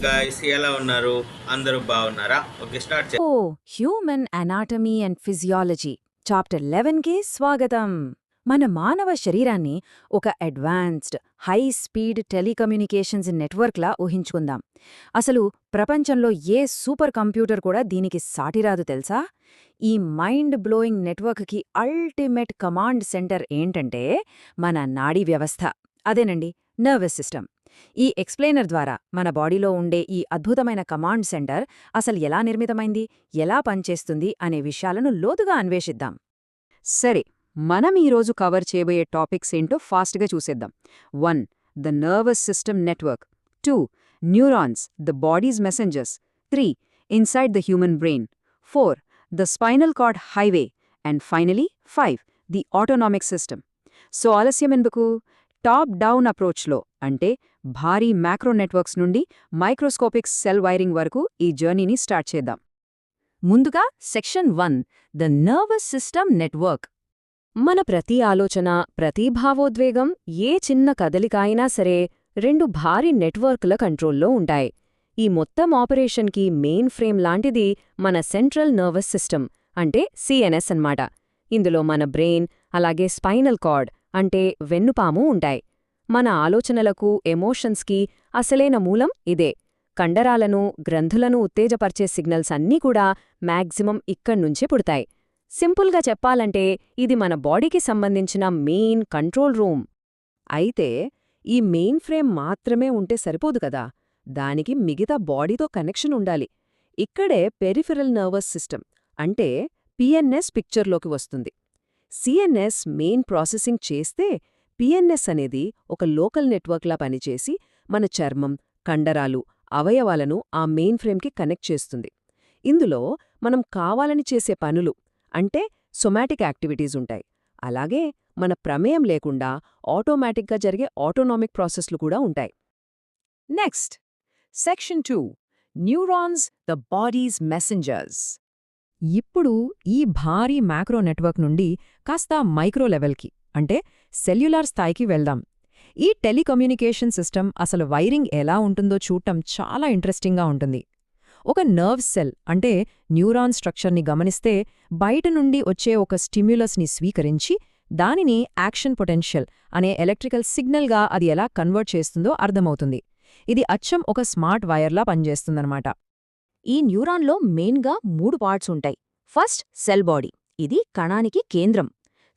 Guys ఎలా ఉన్నారు? అందరూ బాగున్నారా? ఓకే, స్టార్ట్ చే human anatomy and physiology chapter 11కి స్వాగతం. మన మానవ శరీరాన్ని ఒక అడ్వాన్స్డ్ హై స్పీడ్ టెలికమ్యూనికేషన్స్ నెట్వర్క్లా ఊహించుకుందాం. అసలు ప్రపంచంలో ఏ సూపర్ కంప్యూటర్ కూడా దీనికి సాటిరాదు తెలుసా? ఈ మైండ్ బ్లోయింగ్ నెట్వర్క్కి అల్టిమేట్ కమాండ్ సెంటర్ ఏంటంటే మన నాడీ వ్యవస్థ. అదేనండి, నర్వస్ సిస్టమ్. ఈ ఎక్స్ప్లెయినర్ ద్వారా మన బాడీలో ఉండే ఈ అద్భుతమైన కమాండ్ సెంటర్ అసలు ఎలా నిర్మితమైంది, ఎలా పనిచేస్తుంది అనే విషయాలను లోతుగా అన్వేషిద్దాం. సరే, మనం ఈరోజు కవర్ చేయబోయే టాపిక్స్ ఏంటో ఫాస్ట్గా చూసేద్దాం. 1. The nervous system network. 2. Neurons, the bodies messengers. 3. Inside the human brain. 4. The spinal cord highway. And finally 5. The autonomic system. So ఆలస్యం ఎందుకు? టాప్ డౌన్ అప్రోచ్లో, అంటే భారీ మ్యాక్రో నెట్వర్క్స్ నుండి మైక్రోస్కోపిక్ సెల్ వైరింగ్ వరకు ఈ జర్నీని స్టార్ట్ చేద్దాం. ముందుగా section 1, the nervous system network. మన ప్రతి ఆలోచన, ప్రతి భావోద్వేగం, ఏ చిన్న కదలిక అయినా సరే 2 భారీ నెట్వర్క్ల కంట్రోల్లో ఉంటాయి. ఈ మొత్తం ఆపరేషన్కి మెయిన్ ఫ్రేమ్ లాంటిది మన సెంట్రల్ నర్వస్ సిస్టమ్, అంటే సిఎన్ఎస్ అన్నమాట. ఇందులో మన బ్రెయిన్, అలాగే స్పైనల్ కార్డ్ అంటే వెన్నుపాము ఉంటాయి. మన ఆలోచనలకు, ఎమోషన్స్కి అసలైన మూలం ఇదే. కండరాలను, గ్రంథులను ఉత్తేజపర్చే సిగ్నల్స్ అన్నీ కూడా మ్యాక్సిమం ఇక్కడ్నుంచే పుడతాయి. సింపుల్గా చెప్పాలంటే ఇది మన బాడీకి సంబంధించిన మెయిన్ కంట్రోల్ రూమ్. అయితే ఈ మెయిన్ ఫ్రేమ్ మాత్రమే ఉంటే సరిపోదు కదా, దానికి మిగతా బాడీతో కనెక్షన్ ఉండాలి. ఇక్కడే పెరిఫెరల్ నర్వస్ సిస్టమ్ అంటే పిఎన్ఎస్ పిక్చర్లోకి వస్తుంది. సిఎన్ఎస్ మెయిన్ ప్రాసెసింగ్ చేస్తే పిఎన్ఎస్ అనేది ఒక లోకల్ నెట్వర్క్లా పనిచేసి మన చర్మం, కండరాలు, అవయవాలను ఆ మెయిన్ ఫ్రేమ్కి కనెక్ట్ చేస్తుంది. ఇందులో మనం కావాలని చేసే పనులు అంటే సొమాటిక్ యాక్టివిటీస్ ఉంటాయి. అలాగే మన ప్రమేయం లేకుండా ఆటోమేటిక్గా జరిగే ఆటోనామిక్ ప్రాసెస్లు కూడా ఉంటాయి. Next section 2, neurons, the bodies messengers. ఇప్పుడు ఈ భారీ మ్యాక్రో నెట్వర్క్ నుండి కాస్త మైక్రో లెవెల్కి, అంటే సెల్యులార్ స్థాయికి వెళ్దాం. ఈ టెలికమ్యూనికేషన్ సిస్టమ్ అసలు వైరింగ్ ఎలా ఉంటుందో చూడటం చాలా ఇంట్రెస్టింగ్గా ఉంటుంది. ఒక నర్వ్ సెల్ అంటే న్యూరాన్ స్ట్రక్చర్ని గమనిస్తే బయట నుండి వచ్చే ఒక స్టిమ్యులస్ని స్వీకరించి దానిని యాక్షన్ పొటెన్షియల్ అనే ఎలక్ట్రికల్ సిగ్నల్గా అది ఎలా కన్వర్ట్ చేస్తుందో అర్థమవుతుంది. ఇది అచ్చం ఒక స్మార్ట్ వైర్లా పనిచేస్తుందన్నమాట. ఈ న్యూరాన్లో మెయిన్గా 3 పార్ట్స్ ఉంటాయి. ఫస్ట్ సెల్ బాడీ, ఇది కణానికి కేంద్రం.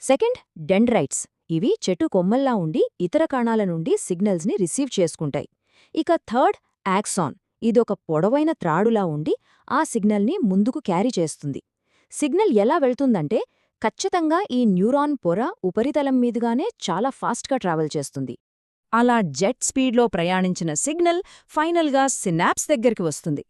సెకండ్ డెండ్రైట్స్, ఇవి చెట్టు కొమ్మల్లా ఉండి ఇతర కణాల నుండి సిగ్నల్స్ని రిసీవ్ చేసుకుంటాయి. ఇక థర్డ్ యాక్సాన్, ఇదొక పొడవైన త్రాడులా ఉండి ఆ సిగ్నల్ని ముందుకు క్యారీ చేస్తుంది. సిగ్నల్ ఎలా వెళ్తుందంటే ఖచ్చితంగా ఈ న్యూరాన్ పొర ఉపరితలం మీదుగానే చాలా ఫాస్ట్గా ట్రావెల్ చేస్తుంది. అలా జెట్ స్పీడ్లో ప్రయాణించిన సిగ్నల్ ఫైనల్గా సినాప్స్ దగ్గరికి వస్తుంది.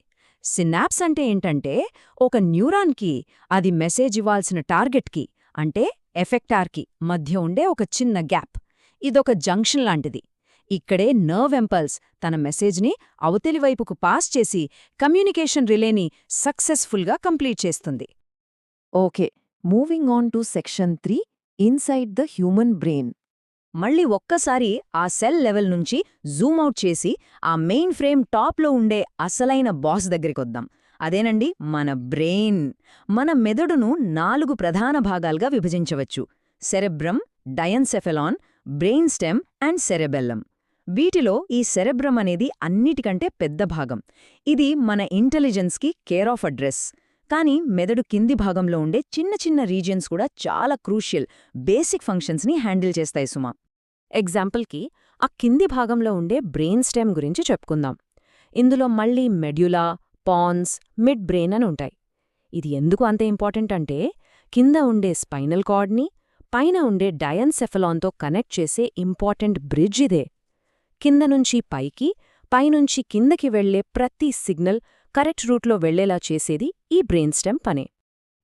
సినాప్స్ అంటే ఏంటంటే ఒక న్యూరాన్కి అది మెసేజ్ ఇవ్వాల్సిన టార్గెట్కి, అంటే ఎఫెక్టార్కి మధ్య ఉండే ఒక చిన్న గ్యాప్. ఇదొక జంక్షన్ లాంటిది. ఇక్కడే నర్వ్ ఎంపల్స్ తన మెసేజ్ని అవతలి వైపుకు పాస్ చేసి కమ్యూనికేషన్ రిలేని సక్సెస్ఫుల్గా కంప్లీట్ చేస్తుంది. Okay, moving on to section 3, inside the human brain. మళ్ళీ ఒక్కసారి ఆ సెల్ లెవెల్ నుంచి జూమ్అవుట్ చేసి ఆ మెయిన్ ఫ్రేమ్ టాప్లో ఉండే అసలైన బాస్ దగ్గరికొద్దాం. అదేనండి మన బ్రెయిన్. మన మెదడును 4 ప్రధాన భాగాలుగా విభజించవచ్చు: cerebrum, diencephalon, brain stem and cerebellum. వీటిలో ఈ సెరెబ్రమ్ అనేది అన్నిటికంటే పెద్ద భాగం. ఇది మన ఇంటెలిజెన్స్కి కేర్ ఆఫ్ అడ్రస్. కానీ మెదడు కింది భాగంలో ఉండే చిన్న చిన్న రీజియన్స్ కూడా చాలా క్రూషియల్, బేసిక్ ఫంక్షన్స్ని హ్యాండిల్ చేస్తాయి సుమా. ఎగ్జాంపుల్కి ఆ కింది భాగంలో ఉండే బ్రెయిన్ స్టెమ్ గురించి చెప్పుకుందాం. ఇందులో మళ్ళీ మెడ్యులా, పాన్స్, మిడ్ బ్రెయిన్ అని ఉంటాయి. ఇది ఎందుకు అంత ఇంపార్టెంట్ అంటే కింద ఉండే స్పైనల్ కార్డ్ని పైన ఉండే డయన్సెఫలాన్తో కనెక్ట్ చేసే ఇంపార్టెంట్ బ్రిడ్జ్ ఇదే. కింద నుంచి పైకి, పైనుంచి కిందకి వెళ్లే ప్రతి సిగ్నల్ కరెక్ట్ రూట్లో వెళ్లేలా చేసేది ఈ బ్రెయిన్ స్టెమ్ పనే.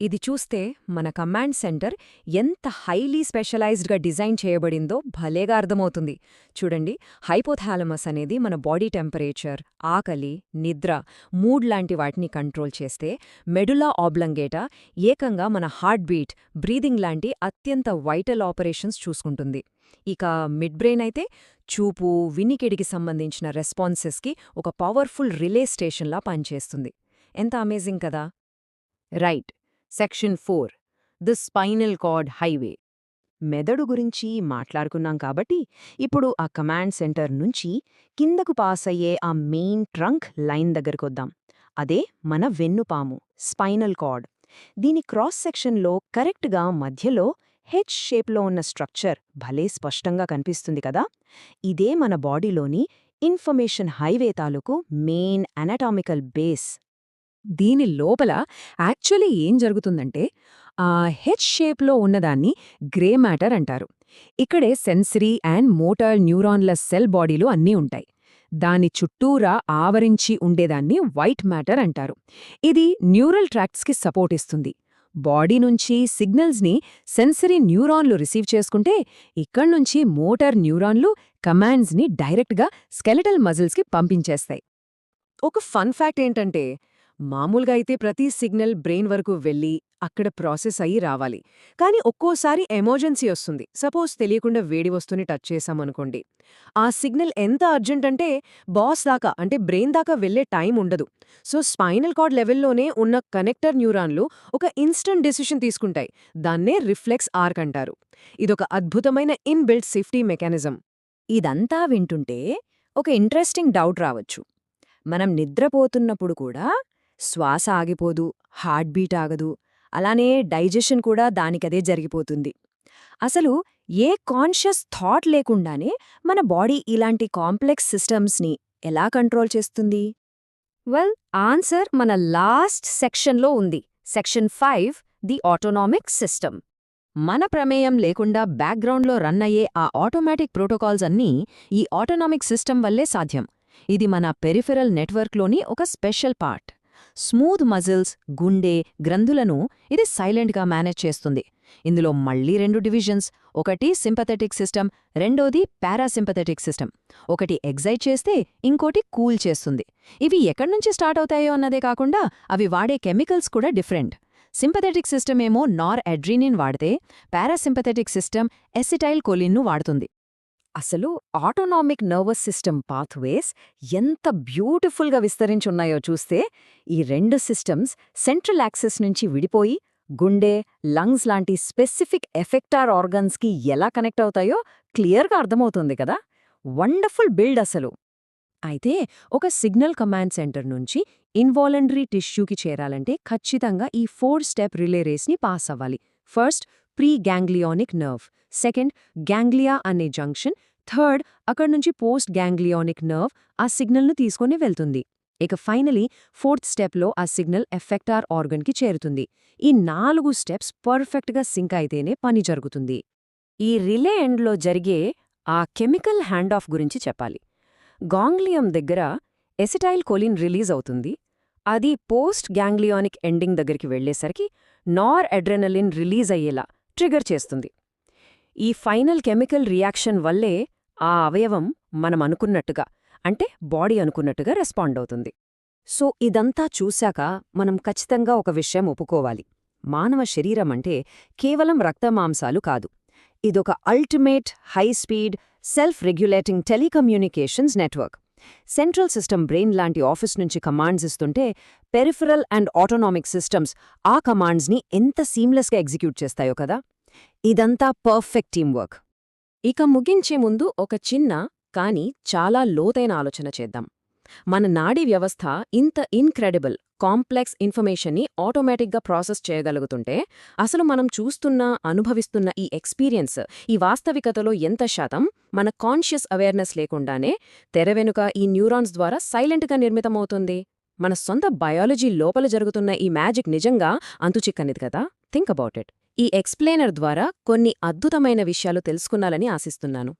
ఇది చూస్తే మన కమాండ్ సెంటర్ ఎంత హైలీ స్పెషలైజ్డ్గా డిజైన్ చేయబడిందో భలేగా అర్థమవుతుంది. చూడండి, హైపోథాలమస్ అనేది మన బాడీ టెంపరేచర్, ఆకలి, నిద్ర, మూడ్ లాంటి వాటిని కంట్రోల్ చేస్తే, మెడులా ఆబ్లంగేటా ఏకంగా మన హార్ట్ బీట్, బ్రీదింగ్ లాంటి అత్యంత వైటల్ ఆపరేషన్స్ చూసుకుంటుంది. ఇక మిడ్ బ్రెయిన్ అయితే చూపు, వినికిడికి సంబంధించిన రెస్పాన్సెస్కి ఒక పవర్ఫుల్ రిలే స్టేషన్లా పనిచేస్తుంది. ఎంత అమేజింగ్ కదా! Right. Section 4, the spinal cord highway. మెదడు గురించి మాట్లాడుకున్నాం కాబట్టి ఇప్పుడు ఆ కమాండ్ సెంటర్ నుంచి కిందకు పాస్ అయ్యే ఆ మెయిన్ ట్రంక్ లైన్ దగ్గరకొద్దాం. అదే మన వెన్నుపాము, స్పైనల్ కార్డ్. దీని క్రాస్ సెక్షన్లో కరెక్ట్గా మధ్యలో హెచ్ షేప్లో ఉన్న స్ట్రక్చర్ భలే స్పష్టంగా కనిపిస్తుంది కదా! ఇదే మన బాడీలోని ఇన్ఫర్మేషన్ హైవే తాలూకు మెయిన్ అనాటామికల్ బేస్. దీని లోపల యాక్చువల్లీ ఏం జరుగుతుందంటే, హెచ్ షేప్లో ఉన్నదాన్ని గ్రే మ్యాటర్ అంటారు. ఇక్కడే సెన్సరీ అండ్ మోటార్ న్యూరాన్ల సెల్ బాడీలు అన్నీ ఉంటాయి. దాని చుట్టూరా ఆవరించి ఉండేదాన్ని వైట్ మ్యాటర్ అంటారు. ఇది న్యూరల్ ట్రాక్ట్స్కి సపోర్ట్ ఇస్తుంది. బాడీ నుంచి సిగ్నల్స్ని సెన్సరీ న్యూరాన్లు రిసీవ్ చేసుకుంటే, ఇక్కడ్నుంచి మోటార్ న్యూరాన్లు కమాండ్స్ని డైరెక్ట్గా స్కెలిటల్ మజిల్స్కి పంపించేస్తాయి. ఒక ఫన్ ఫ్యాక్ట్ ఏంటంటే, మామూలుగా అయితే ప్రతి సిగ్నల్ బ్రెయిన్ వరకు వెళ్ళి అక్కడ ప్రాసెస్ అయ్యి రావాలి. కానీ ఒక్కోసారి ఎమర్జెన్సీ వస్తుంది. సపోజ్ తెలియకుండా వేడి వస్తువుని టచ్ చేశామనుకోండి. ఆ సిగ్నల్ ఎంత అర్జెంట్ అంటే బాస్ దాకా, అంటే బ్రెయిన్ దాకా వెళ్లే టైం ఉండదు. సో స్పైనల్ కార్డ్ లెవెల్లోనే ఉన్న కనెక్టర్ న్యూరాన్లు ఒక ఇన్స్టంట్ డెసిషన్ తీసుకుంటాయి. దాన్నే రిఫ్లెక్స్ ఆర్క్ అంటారు. ఇదొక అద్భుతమైన ఇన్బిల్ట్ సేఫ్టీ మెకానిజం. ఇదంతా వింటుంటే ఒక ఇంట్రెస్టింగ్ డౌట్ రావచ్చు. మనం నిద్రపోతున్నప్పుడు కూడా శ్వాస ఆగిపోదు, హార్ట్ బీట్ ఆగదు, అలానే డైజెషన్ కూడా దానికదే జరిగిపోతుంది. అసలు ఏ కాన్షియస్ థాట్ లేకుండానే మన బాడీ ఇలాంటి కాంప్లెక్స్ సిస్టమ్స్ని ఎలా కంట్రోల్ చేస్తుంది? వెల్, ఆన్సర్ మన లాస్ట్ సెక్షన్లో ఉంది. Section 5, the autonomic system. మన ప్రమేయం లేకుండా బ్యాక్గ్రౌండ్లో రన్ అయ్యే ఆ ఆటోమేటిక్ ప్రోటోకాల్స్ అన్నీ ఈ ఆటోనామిక్ సిస్టమ్ వల్లే సాధ్యం. ఇది మన పెరిఫెరల్ నెట్వర్క్లోని ఒక స్పెషల్ పార్ట్. స్మూత్ మజిల్స్, గుండె, గ్రంథులను ఇది సైలెంట్గా మేనేజ్ చేస్తుంది. ఇందులో మళ్ళీ 2 డివిజన్స్, ఒకటి సింపథెటిక్ సిస్టమ్, రెండోది పారాసింపథెటిక్ సిస్టమ్. ఒకటి ఎగ్జైట్ చేస్తే ఇంకోటి కూల్ చేస్తుంది. ఇవి ఎక్కడ్నుంచి స్టార్ట్ అవుతాయో అన్నదే కాకుండా అవి వాడే కెమికల్స్ కూడా డిఫరెంట్. సింపథెటిక్ సిస్టమ్ ఏమో నార్ అడ్రీనిన్ వాడితే, పారాసింపథెటిక్ సిస్టమ్ ఎసిటైల్ కొలిన్ను వాడుతుంది. అసలు ఆటోనామిక్ నర్వస్ సిస్టమ్ పాత్వేస్ ఎంత బ్యూటిఫుల్గా విస్తరించున్నాయో చూస్తే, ఈ 2 సిస్టమ్స్ సెంట్రల్ యాక్సిస్ నుంచి విడిపోయి గుండె, లంగ్స్ లాంటి స్పెసిఫిక్ ఎఫెక్టార్ ఆర్గన్స్కి ఎలా కనెక్ట్ అవుతాయో క్లియర్గా అర్థమవుతుంది కదా! వండర్ఫుల్ బిల్డ్ అసలు. అయితే ఒక సిగ్నల్ కమాండ్ సెంటర్ నుంచి ఇన్వాలంటరీ టిష్యూకి చేరాలంటే ఖచ్చితంగా ఈ 4 స్టెప్ రిలే రేస్ని పాస్ అవ్వాలి. First, preganglionic nerve. Second, ganglia అనే జంక్షన్. థర్డ్, అక్కడ్నుంచి పోస్ట్ గ్యాంగ్లియానిక్ నర్వ్ ఆ సిగ్నల్ను తీసుకొని వెళ్తుంది. ఇక ఫైనలీ 4th స్టెప్లో ఆ సిగ్నల్ ఎఫెక్టార్ ఆర్గన్కి చేరుతుంది. ఈ 4 స్టెప్స్ పర్ఫెక్ట్గా సింక్ అయితేనే పని జరుగుతుంది. ఈ రిలే ఎండ్లో జరిగే ఆ కెమికల్ హ్యాండ్ ఆఫ్ గురించి చెప్పాలి. గాంగ్లియం దగ్గర ఎసిటైల్ కొలిన్ రిలీజ్ అవుతుంది. అది పోస్ట్ గ్యాంగ్లియానిక్ ఎండింగ్ దగ్గరికి వెళ్లేసరికి నార్ అడ్రెనలిన్ రిలీజ్ అయ్యేలా ట్రిగర్ చేస్తుంది. ఈ ఫైనల్ కెమికల్ రియాక్షన్ వల్లే ఆ అవయవం మనం అనుకున్నట్టుగా, అంటే బాడీ అనుకున్నట్టుగా రెస్పాండ్ అవుతుంది. సో ఇదంతా చూశాక మనం ఖచ్చితంగా ఒక విషయం ఒప్పుకోవాలి. మానవ శరీరం అంటే కేవలం రక్తమాంసాలు కాదు. ఇదొక ultimate high speed self regulating telecommunications network. Central system brain లాంటి ఆఫీస్ నుంచి కమాండ్స్ ఇస్తుంటే, పెరిఫెరల్ అండ్ ఆటోనామిక్ సిస్టమ్స్ ఆ కమాండ్స్ని ఎంత సీమ్లెస్గా ఎగ్జిక్యూట్ చేస్తాయో కదా! ఇదంతా పర్ఫెక్ట్ టీంవర్క్. ఇక ముగించే ముందు ఒక చిన్న కానీ చాలా లోతైన ఆలోచన చేద్దాం. మన నాడీ వ్యవస్థ ఇంత ఇన్క్రెడిబుల్, కాంప్లెక్స్ ఇన్ఫర్మేషన్ని ఆటోమేటిక్గా ప్రాసెస్ చేయగలుగుతుంటే, అసలు మనం చూస్తున్న, అనుభవిస్తున్న ఈ ఎక్స్పీరియన్స్, ఈ వాస్తవికతలో ఎంత శాతం మన కాన్షియస్ అవేర్నెస్ లేకుండానే తెర వెనుక ఈ న్యూరాన్స్ ద్వారా సైలెంట్గా నిర్మితమవుతుంది? మన సొంత బయాలజీ లోపల జరుగుతున్న ఈ మ్యాజిక్ నిజంగా అంతుచిక్కనిది కదా! Think about it. ఈ ఎక్స్ప్లెయినర్ ద్వారా కొన్ని అద్భుతమైన విషయాలు తెలుసుకున్నాలని ఆశిస్తున్నాను.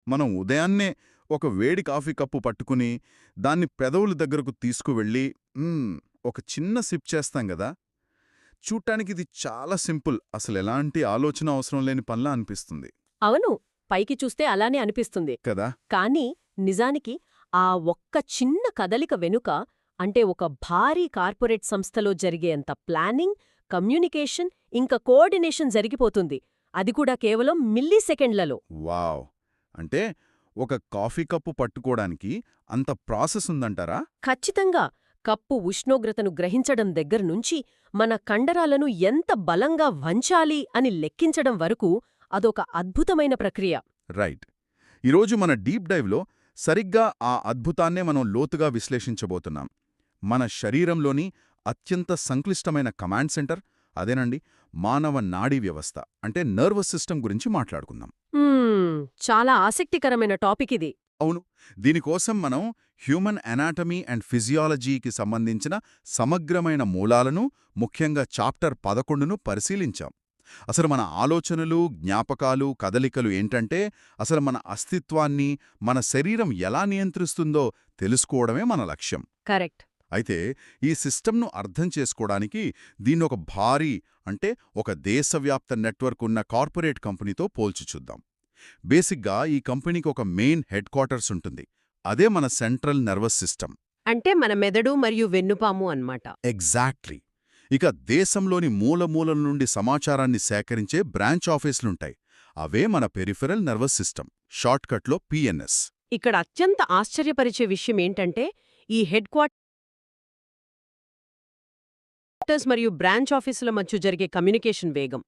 మనం ఉదయాన్నే ఒక వేడి కాఫీ కప్పు పట్టుకుని దాన్ని పెదవుల దగ్గరకు తీసుకువెళ్ళి ఒక చిన్న సిప్ చేస్తాం గదా, చూడ్డానికి ఇది చాలా సింపుల్, అసలెలాంటి ఆలోచన అవసరం లేని పనిలా అనిపిస్తుంది అవును, పైకి చూస్తే అలానే అనిపిస్తుంది. కదా. కానీ నిజానికి ఆ ఒక్క చిన్న కదలిక వెనుక, అంటే ఒక భారీ కార్పొరేట్ సంస్థలో జరిగేంత ప్లానింగ్, కమ్యూనికేషన్ ఇంకా కోఆర్డినేషన్ జరిగిపోతుంది. అది కూడా కేవలం మిల్లీసెకండ్లలో. వావ్! అంటే ఒక కాఫీ కప్పు పట్టుకోవడానికి అంత ప్రాసెస్ ఉందంటారా? ఖచ్చితంగా. కప్పు ఉష్ణోగ్రతను గ్రహించడం దగ్గర్నుంచి మన కండరాలను ఎంత బలంగా వంచాలి అని లెక్కించడం వరకు అదొక అద్భుతమైన ప్రక్రియ. రైట్. ఈరోజు మన డీప్ డైవ్లో సరిగ్గా ఆ అద్భుతాన్నే మనం లోతుగా విశ్లేషించబోతున్నాం. మన శరీరంలోని అత్యంత సంక్లిష్టమైన కమాండ్ సెంటర్, అదేనండి మానవ నాడీ వ్యవస్థ, అంటే నర్వస్ సిస్టమ్ గురించి మాట్లాడుకుందాం. చాలా ఆసక్తికరమైన టాపిక్ ఇది. అవును. దీనికోసం మనం హ్యూమన్ అనాటమీ అండ్ ఫిజియాలజీకి సంబంధించిన సమగ్రమైన మూలాలను, ముఖ్యంగా చాప్టర్ 11ను పరిశీలించాం. అసలు మన ఆలోచనలు, జ్ఞాపకాలు, కదలికలు ఏంటంటే అసలు మన అస్తిత్వాన్ని, మన శరీరం ఎలా నియంత్రిస్తుందో తెలుసుకోవడమే మన లక్ష్యం. కరెక్ట్. అయితే ఈ సిస్టమ్ను అర్థం చేసుకోవడానికి దీన్నొక భారీ, అంటే ఒక దేశవ్యాప్త నెట్వర్క్ ఉన్న కార్పొరేట్ కంపెనీతో పోల్చి చూద్దాం. బేసిక్గా ఈ కంపెనీకి ఒక మెయిన్ హెడ్ క్వార్టర్స్ ఉంటుంది. అదే మన సెంట్రల్ నర్వస్ సిస్టమ్. అంటే మన మెదడు మరియు వెన్నుపాము అన్నమాట. ఎగ్జాక్ట్లీ. ఇక దేశంలోని మూలమూలల నుండి సమాచారాన్ని సేకరించే బ్రాంచ్ ఆఫీసులుంటాయి. అవే మన పెరిఫెరల్ నర్వస్ సిస్టమ్, షార్ట్కట్లో పిఎన్ఎస్. ఇక్కడ అత్యంత ఆశ్చర్యపరిచే విషయం ఏంటంటే ఈ హెడ్ క్వార్టర్స్ మరియు బ్రాంచ్ ఆఫీసుల మధ్య జరిగే కమ్యూనికేషన్ వేగం.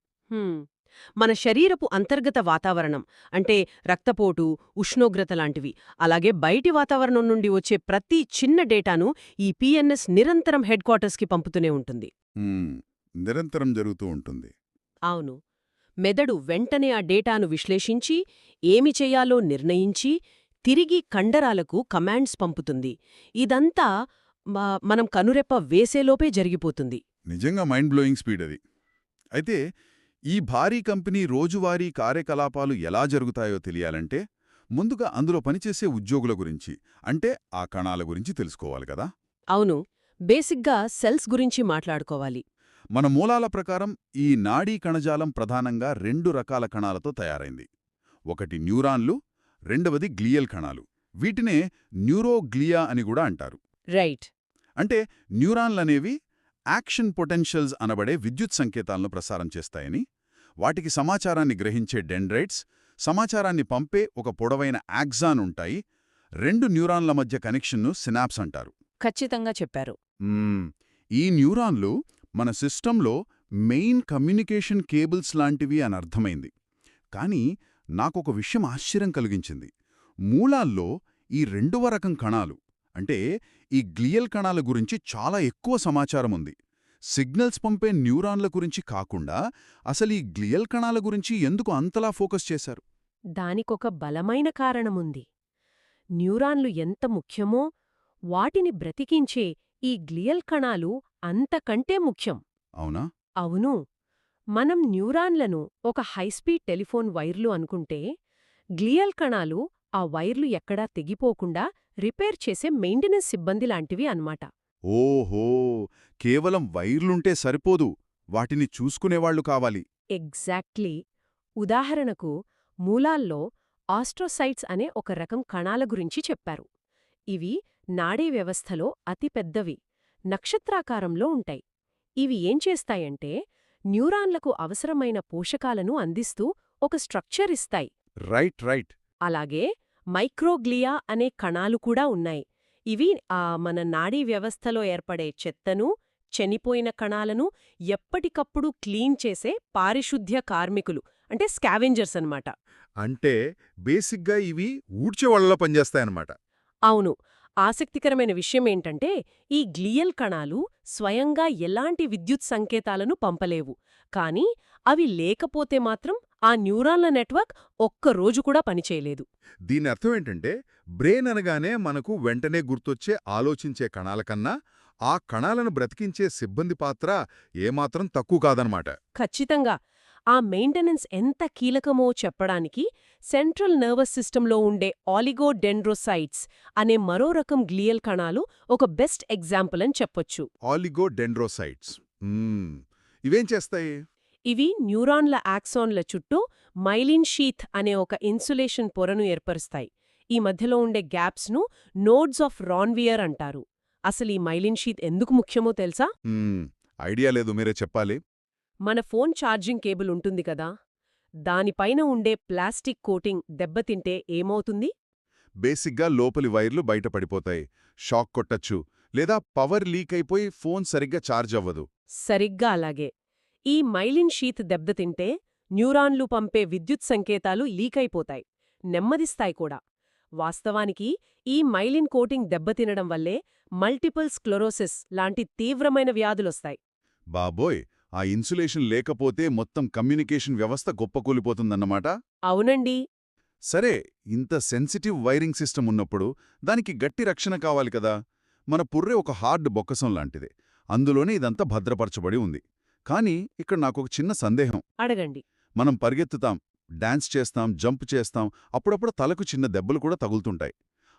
మన శరీరపు అంతర్గత వాతావరణం, అంటే రక్తపోటు, ఉష్ణోగ్రత లాంటివి, అలాగే బయటి వాతావరణం నుండి వచ్చే ప్రతి చిన్న డేటాను ఈ పిఎన్ఎస్ నిరంతరం హెడ్ క్వార్టర్స్కి పంపుతూనే ఉంటుంది. నిరంతరం జరుగుతూ ఉంటుంది. అవును. మెదడు వెంటనే ఆ డేటాను విశ్లేషించి, ఏమి చేయాలో నిర్ణయించి, తిరిగి కండరాలకు కమాండ్స్ పంపుతుంది. ఇదంతా మనం కనురెప్ప వేసేలోపే జరిగిపోతుంది. నిజంగా మైండ్ బ్లోయింగ్ స్పీడ్ అది. అయితే ఈ భారీ కంపెనీ రోజువారీ కార్యకలాపాలు ఎలా జరుగుతాయో తెలియాలంటే ముందుగా అందులో పనిచేసే ఉద్యోగుల గురించి, అంటే ఆ కణాల గురించి తెలుసుకోవాలి కదా. అవును. బేసిక్గా సెల్స్ గురించి మాట్లాడుకోవాలి. మన మూలాల ప్రకారం ఈ నాడీ కణజాలం ప్రధానంగా 2 రకాల కణాలతో తయారైంది. ఒకటి న్యూరాన్లు, రెండవది గ్లియల్ కణాలు. వీటినే న్యూరోగ్లియా అని కూడా అంటారు. రైట్. అంటే న్యూరాన్లనేవి యాక్షన్ పొటెన్షియల్స్ అనబడే విద్యుత్ సంకేతాలను ప్రసారం చేస్తాయని, వాటికి సమాచారాన్ని గ్రహించే డెండ్రైట్స్, సమాచారాన్ని పంపే ఒక పొడవైన యాక్సాన్ ఉంటాయి. 2 న్యూరాన్ల మధ్య కనెక్షన్ను సినాప్స్ అంటారు. ఖచ్చితంగా చెప్పారు. ఈ న్యూరాన్లు మన సిస్టంలో మెయిన్ కమ్యూనికేషన్ కేబుల్స్ లాంటివి అని అర్థమైంది. కానీ నాకొక విషయం ఆశ్చర్యం కలిగించింది. మూలాల్లో ఈ 2వ రకం కణాలు, అంటే ఈ గ్లియల్ కణాల గురించి చాలా ఎక్కువ సమాచారం ఉంది. సిగ్నల్స్ పంపే న్యూరాన్ల గురించి కాకుండా అసలు ఈ గ్లియల్ కణాల గురించి ఎందుకు అంతలా ఫోకస్ చేశారు? దానికొక బలమైన కారణముంది. న్యూరాన్లు ఎంత ముఖ్యమో వాటిని బ్రతికించే ఈ గ్లియల్ కణాలు అంతకంటే ముఖ్యం. అవునా? అవును. మనం న్యూరాన్లను ఒక హైస్పీడ్ టెలిఫోన్ వైర్లు అనుకుంటే, గ్లియల్ కణాలు ఆ వైర్లు ఎక్కడా తెగిపోకుండా రిపేర్ చేసే మెయింటెనెన్స్ సిబ్బంది లాంటివి అన్నమాట. ఓహో, కేవలం వైర్లుంటే సరిపోదు, వాటిని చూసుకునేవాళ్లు కావాలి. ఎగ్జాక్ట్లీ. ఉదాహరణకు మూలాల్లో ఆస్ట్రోసైట్స్ అనే ఒక రకం కణాల గురించి చెప్పారు. ఇవి నాడీ వ్యవస్థలో అతిపెద్దవి, నక్షత్రాకారంలో ఉంటాయి. ఇవి ఏం చేస్తాయంటే న్యూరాన్లకు అవసరమైన పోషకాలను అందిస్తూ ఒక స్ట్రక్చర్ ఇస్తాయి. రైట్. అలాగే మైక్రోగ్లియా అనే కణాలు కూడా ఉన్నాయి. ఇవి మన నాడీ వ్యవస్థలో ఏర్పడే చెత్తను, చనిపోయిన కణాలను ఎప్పటికప్పుడు క్లీన్ చేసే పారిశుద్ధ్య కార్మికులు, అంటే స్కావెంజర్స్ అన్నమాట. అంటే బేసిక్గా ఇవి ఊడ్చేవాళ్లలో పనిచేస్తాయన్నమాట. అవును. ఆసక్తికరమైన విషయమేంటంటే ఈ గ్లియల్ కణాలు స్వయంగా ఎలాంటి విద్యుత్ సంకేతాలను పంపలేవు. కానీ అవి లేకపోతే మాత్రం ఆ న్యూరాన్ల నెట్వర్క్ ఒక్కరోజు కూడా పనిచేయలేదు. దీని అర్థం ఏంటంటే బ్రెయిన్ అనగానే మనకు వెంటనే గుర్తొచ్చే ఆలోచించే కణాల కన్నా ఆ కణాలను బ్రతికించే సిబ్బంది పాత్ర ఏమాత్రం తక్కువ కాదనమాట. ఖచ్చితంగా. ఆ మెయింటెనెన్స్ ఎంత కీలకమో చెప్పడానికి సెంట్రల్ నర్వస్ సిస్టంలో ఉండే ఆలిగోడెండ్రోసైట్స్ అనే మరో రకం గ్లియల్ కణాలు ఒక బెస్ట్ ఎగ్జాంపుల్ అని చెప్పొచ్చు. ఆలిగోడెండ్రోసైట్స్ ఇవేం చేస్తాయి? ఇవి న్యూరాన్ల యాక్సాన్ల చుట్టూ మైలిన్ షీత్ అనే ఒక ఇన్సులేషన్ పొరను ఏర్పరుస్తాయి. ఈ మధ్యలో ఉండే గ్యాప్స్ను నోడ్స్ ఆఫ్ రాన్వియర్ అంటారు. అసలు ఈ మైలిన్ షీత్ ఎందుకు ముఖ్యమో తెలుసా? ఐడియా లేదు, మీరే చెప్పాలి. మన ఫోన్ ఛార్జింగ్ కేబుల్ ఉంటుంది కదా, దానిపైన ఉండే ప్లాస్టిక్ కోటింగ్ దెబ్బతింటే ఏమవుతుంది? బేసిక్గా లోపలి వైర్లు బయట పడిపోతాయి, షాక్ కొట్టచ్చు, లేదా పవర్ లీక్ అయిపోయి ఫోన్ సరిగ్గా ఛార్జ్ అవ్వదు. సరిగ్గా అలాగే. ఈ మైలిన్ షీత్ దెబ్బతింటే న్యూరాన్లు పంపే విద్యుత్ సంకేతాలు లీకైపోతాయి, నెమ్మదిస్తాయి కూడా. వాస్తవానికి ఈ మైలిన్ కోటింగ్ దెబ్బతినడం వల్లే మల్టిపుల్ స్క్లెరోసిస్ లాంటి తీవ్రమైన వ్యాధులొస్తాయి. బాబోయ్, ఆ ఇన్సులేషన్ లేకపోతే మొత్తం కమ్యూనికేషన్ వ్యవస్థ గొప్పకూలిపోతుందన్నమాట. అవునండి. సరే, ఇంత సెన్సిటివ్ వైరింగ్ సిస్టమ్ ఉన్నప్పుడు దానికి గట్టి రక్షణ కావాలి కదా. మన పుర్రె ఒక హార్డ్ బొక్కసం లాంటిదే, అందులోనే ఇదంతా భద్రపరచబడి ఉంది. కానీ ఇక్కడ నాకొక చిన్న సందేహం. అడగండి. మనం పరిగెత్తుతాం, డాన్స్ చేస్తాం, జంప్ చేస్తాం, అప్పుడప్పుడు తలకు చిన్న దెబ్బలు కూడా తగులుతుంటాయి.